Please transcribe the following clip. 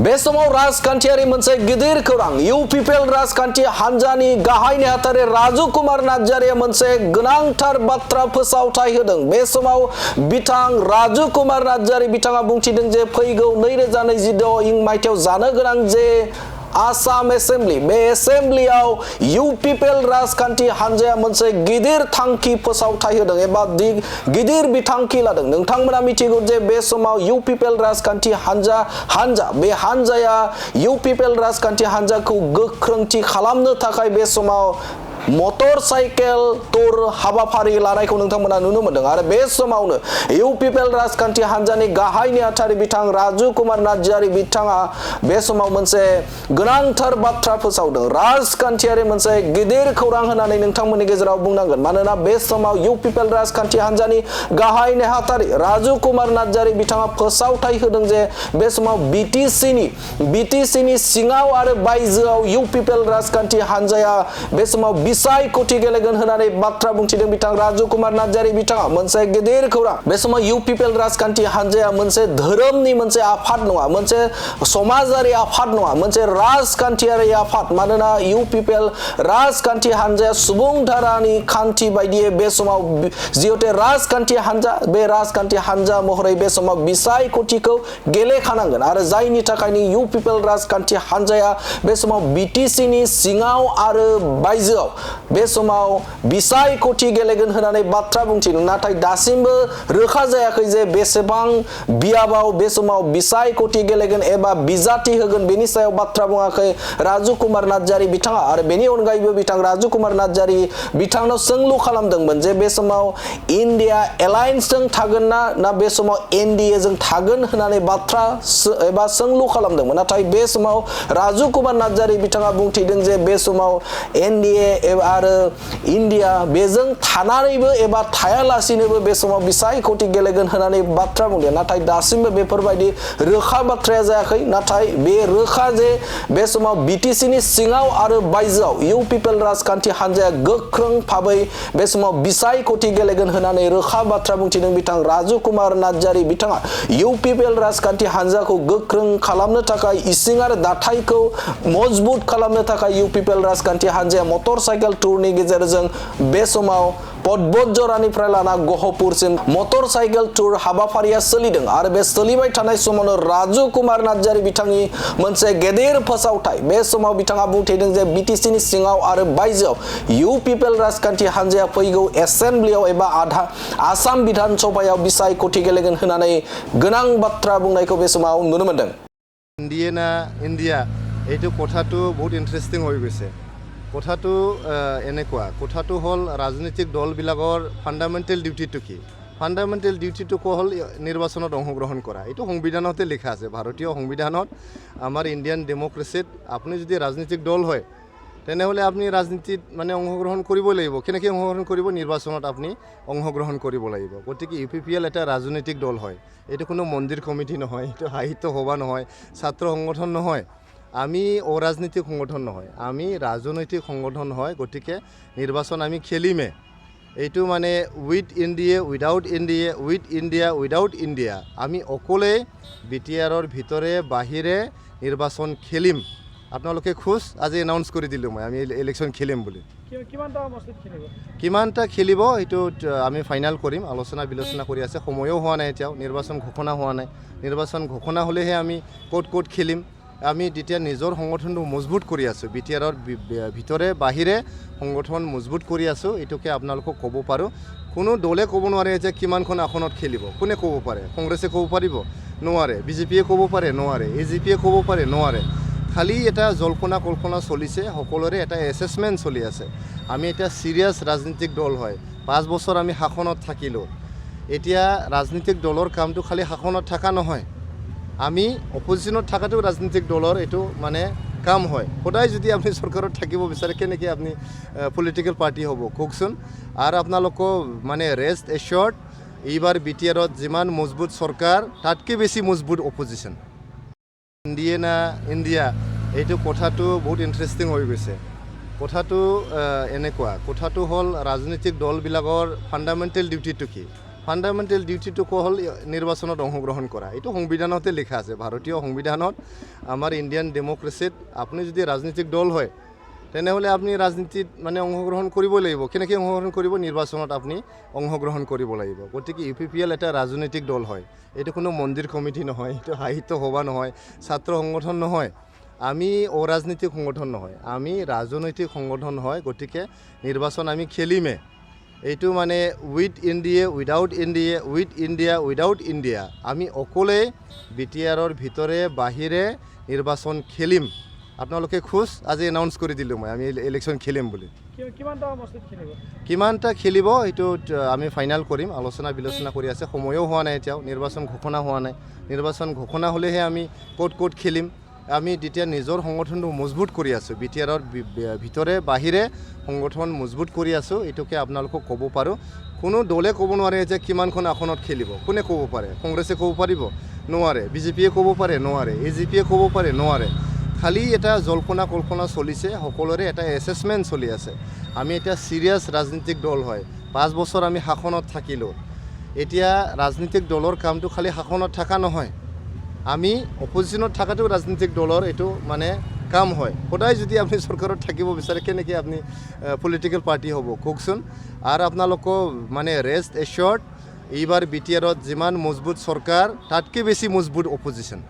बे समाव राजखान्थियारि मोनसे गिदिर खौरां UPPL राजखान्थि हान्जानि गाहाय नेहाथारि राजु कुमार नार्जारिया मोनसे गोनांथार बाथ्रा फोसावथाय होदों। बे समाव बिथां राजु कुमार नार्जारि बिथाङा बुंथिदों जे फैगौ 2026 मायथाइयाव जानो गोनां जे आसाम एसेम्बली बे एसेम्बलीआव UPPL राजखान्थि हान्जाया मोनसे गिदिर थांखि फोसावथाय होदों एबा गिदिर बिथांखि लादों। नोंथांमोना मिथिगौ जे बे समाव UPPL राजखान्थि हान्जा बे हान्जाया UPPL राजखान्थि हान्जाखौ गोख्रोंथि खालामनो थाखाय बे समाव मटर साइकेल टुर हाबाफारि लानायखौ नोंथांमोना नुनो मोनदों आरो बे समावनो UPPL राजखान्थि हान्जानि गाहाय नेहाथारि बिथां राजु कुमार नार्जारि बिथाङा बे समाव मोनसे गोनांथार बाथ्रा फोसावदों। राजखान्थियारि मोनसे गिदिर खौरां होननानै नोंथांमोननि गेजेराव बुंनांगोन मानोना बे समाव UPPL राजखान्थि हान्जानि गाहाय नेहाथारि राजु कुमार नार्जारि बिथाङा फोसावथाय होदों जे बे समाव BTC नि सिङाव आरो बायजोआव UPPL राजखान्थि हान्जाया बे समाव बिसायख'थि गेलेगोन होननानै बाथ्रा बुंथिदों बिथां राजु कुमार नार्जारि बिथाङा। मोनसे गिदिर खौरां बे समाव UPPL राजखान्थि हान्जाया मोनसे धोरोमनि मोनसे आफाद नङा, मोनसे समाजारि आफाद नङा, मोनसे राजखान्थियारि आफाद। मानोना UPPL राजखान्थि हान्जाया सुबुं धारानि खान्थि बायदियै बे समाव जिहेतु राजखान्थि हान्जा बे राजखान्थि हान्जा महरै बे समाव बिसायख'थिखौ गेलेखानांगोन आरो जायनि थाखायनो UPPL राजखान्थि हान्जाया बे समाव BTC नि सिङाव आरो बायजोआव बे समाव बिसायख'थि गेलेगोन होननानै बाथ्रा बुंथिदों। नाथाय दासिमबो रोखा जायाखै जे बेसेबां बियाबाव बे समाव बिसायख'थि गेलेगोन एबा बिजाथि होगोन बेनि सायाव बाथ्रा बुङाखै राजु कुमार नार्जारि बिथाङा। आरो बेनि अनगायैबो बिथां राजु कुमार नार्जारि बिथांनाव सोंलु खालामदोंमोन जे बे समाव इन्डिया एलायन्सजों थागोन ना बे समाव NDA जों थागोन होननानै बाथ्रा एबा सोंलु खालामदोंमोन। नाथाय बे समाव राजु कुमार नार्जारि बिथाङा बुंथिदों जे बे समाव NDA आरो इन्डिया बेजों थानानैबो एबा थायालासिनोबो बे समाव बिसायख'थि गेलेगोन होननानै बाथ्रा बुंदों। नाथाय दासिमबो बेफोरबायदि रोखा बाथ्राया जायाखै। नाथाय बे रोखा जे बे समाव BTC नि सिङाव आरो बायजोआव UPPL राजखान्थि हान्जाया गोख्रों भाबै बे समाव बिसायख'थि गेलेगोन होननानै रोखा बाथ्रा बुंथिदों बिथां राजु कुमार नार्जारि बिथाङा। UPPL राजखान्थि हान्जाखौ गोख्रों खालामनो थाखाय इसिं आरो दाथायखौ मजबुत खालामनो थाखाय UPPL राजखान्थि हान्जाया मटर साइकेल टुरनि गेजेरजों बे समाव पदबजरानिफ्राय लाना गहपुरसिम मटर साइकेल टुर हाबाफारिया सोलिदों आरो बे सोलिबाय थानाय समावनो राजु कुमार नार्जारि बिथांनि मोनसे गेदेर फोसावथाय बे समाव बिथाङा बुंथिदों जे BTC नि सिङाव आरो बायजोआव UPPL राजखान्थि हान्जाया फैगौ एसेम्बलियाव एबा आसाम बिधान सभायाव बिसायख'थि गेलेगोन होननानै गोनां बाथ्रा बुंनायखौ बे समाव नुनो मोनदों। इन्डिया এইটো কথাটো বহুত ইন্টাৰেষ্টিং হৈ গৈছে। কথাটো এনেকুৱা, কথাটো হ'ল ৰাজনৈতিক দলবিলাকৰ ফাণ্ডামেণ্টেল ডিউটিটো কি? ফাণ্ডামেণ্টেল ডিউটিটো হ'ল নিৰ্বাচনত অংশগ্ৰহণ কৰা। এইটো সংবিধানতে লিখা আছে, ভাৰতীয় সংবিধানত। আমাৰ ইণ্ডিয়ান ডেমক্ৰেচিত আপুনি যদি ৰাজনৈতিক দল হয় তেনেহ'লে আপুনি ৰাজনীতিত মানে অংশগ্ৰহণ কৰিবই লাগিব। কেনেকৈ অংশগ্ৰহণ কৰিব? নিৰ্বাচনত আপুনি অংশগ্ৰহণ কৰিব লাগিব। গতিকে UPPL এটা ৰাজনৈতিক দল হয়। এইটো কোনো মন্দিৰ কমিটি নহয়, এইটো সাহিত্য সভা নহয়, ছাত্ৰ সংগঠন নহয়, আমি অৰাজনৈতিক সংগঠন নহয়, আমি ৰাজনৈতিক সংগঠন হয়। গতিকে নিৰ্বাচন আমি খেলিমে। এইটো মানে with India without India, with India without India, আমি অকলে BTRৰ ভিতৰে বাহিৰে নিৰ্বাচন খেলিম। আপোনালোকে খুচ আজি এনাউন্স কৰি দিলোঁ মই আমি ইলেকশ্যন খেলিম বুলি। কিমানটা খেলিব এইটো আমি ফাইনেল কৰিম, আলোচনা বিলোচনা কৰি আছে। সময়ো হোৱা নাই, এতিয়াও নিৰ্বাচন ঘোষণা হোৱা নাই। নিৰ্বাচন ঘোষণা হ'লেহে আমি ক'ত খেলিম। আমি যেতিয়া নিজৰ সংগঠনটো মজবুত কৰি আছোঁ, BTRৰ ভিতৰে বাহিৰে সংগঠন মজবুত কৰি আছোঁ, এইটোকে আপোনালোকক ক'ব পাৰোঁ। কোনো দলে ক'ব নোৱাৰে যে কিমানখন আসনত খেলিব। কোনে ক'ব পাৰে? কংগ্ৰেছে ক'ব পাৰিব? নোৱাৰে। BJPয়ে ক'ব পাৰে? নোৱাৰে। AGPয়ে ক'ব পাৰে? নোৱাৰে। খালি এটা জল্পনা কল্পনা চলিছে, সকলোৰে এটা এছেছমেণ্ট চলি আছে। আমি এতিয়া চিৰিয়াছ ৰাজনৈতিক দল হয়। 5 বছৰ আমি শাসনত থাকিলোঁ। এতিয়া ৰাজনৈতিক দলৰ কামটো খালি শাসনত থকা নহয়, আমি অপজিশ্যনত থকাটো ৰাজনৈতিক দলৰ এইটো মানে কাম হয়। সদায় যদি আপুনি চৰকাৰত থাকিব বিচাৰে কেনেকৈ আপুনি পলিটিকেল পাৰ্টি হ'ব কওকচোন? আৰু আপোনালোকক মানে ৰেষ্ট এচিয়ৰ্ড, এইবাৰ BTRত যিমান মজবুত চৰকাৰ তাতকৈ বেছি মজবুত অপজিশ্যন। ইণ্ডিয়া এইটো কথাটো বহুত ইন্টাৰেষ্টিং হৈ গৈছে। কথাটো এনেকুৱা, কথাটো হ'ল ৰাজনৈতিক দলবিলাকৰ ফাণ্ডামেণ্টেল ডিউটিটো কি? ফাণ্ডামেণ্টেল ডিউটিটো হ'ল নিৰ্বাচনত অংশগ্ৰহণ কৰা। এইটো সংবিধানতে লিখা আছে, ভাৰতীয় সংবিধানত। আমাৰ ইণ্ডিয়ান ডেম'ক্ৰেচিত আপুনি যদি ৰাজনৈতিক দল হয় তেনেহ'লে আপুনি ৰাজনীতিত মানে অংশগ্ৰহণ কৰিব লাগিব। কেনেকৈ অংশগ্ৰহণ কৰিব? নিৰ্বাচনত আপুনি অংশগ্ৰহণ কৰিব লাগিব। গতিকে UPPL এটা ৰাজনৈতিক দল হয়, এইটো কোনো মন্দিৰ কমিটি নহয়, এইটো সাহিত্য সভা নহয়, ছাত্ৰ সংগঠন নহয়, আমি অৰাজনৈতিক সংগঠন নহয়, আমি ৰাজনৈতিক সংগঠন হয়। গতিকে নিৰ্বাচন আমি খেলিমে। এইটো মানে with India without India, with India without India, আমি অকলে BTRৰ ভিতৰে বাহিৰে নিৰ্বাচন খেলিম। আপোনালোকে খুচ আজি এনাউন্স কৰি দিলোঁ মই আমি ইলেকশ্যন খেলিম বুলি। কিমানটা খেলিব এইটো আমি ফাইনেল কৰিম, আলোচনা বিলোচনা কৰি আছে। সময়ো হোৱা নাই, এতিয়াও নিৰ্বাচন ঘোষণা হোৱা নাই। নিৰ্বাচন ঘোষণা হ'লেহে আমি ক'ত খেলিম। আমি তেতিয়া নিজৰ সংগঠনটো মজবুত কৰি আছোঁ, BTRৰ ভিতৰে বাহিৰে সংগঠন মজবুত কৰি আছোঁ। এইটোকে আপোনালোকক ক'ব পাৰোঁ। কোনো দলে ক'ব নোৱাৰে যে কিমানখন আসনত খেলিব। কোনে ক'ব পাৰে? কংগ্ৰেছে ক'ব পাৰিব? নোৱাৰে। BJPয়ে ক'ব পাৰে? নোৱাৰে। AGPয়ে ক'ব পাৰে? নোৱাৰে। খালি এটা জল্পনা কল্পনা চলিছে, সকলোৰে এটা এছেছমেণ্ট চলি আছে। আমি এতিয়া ছিৰিয়াছ ৰাজনীতিক দল হয়, 5 বছৰ আমি শাসনত থাকিলোঁ। এতিয়া ৰাজনীতিক দলৰ কামটো খালি শাসনত থকা নহয়, আমি অপজিশ্যনত থকাটো ৰাজনীতিক দলৰ এইটো মানে কাম হয়। সদায় যদি আপুনি চৰকাৰত থাকিব বিচাৰে কেনেকৈ আপুনি পলিটিকেল পাৰ্টি হ'ব কওকচোন। আৰু আপোনালোকক মানে ৰেষ্ট এচিয়ৰ্ড, এইবাৰ BTRত যিমান মজবুত চৰকাৰ তাতকৈ বেছি মজবুত অপজিশ্যন।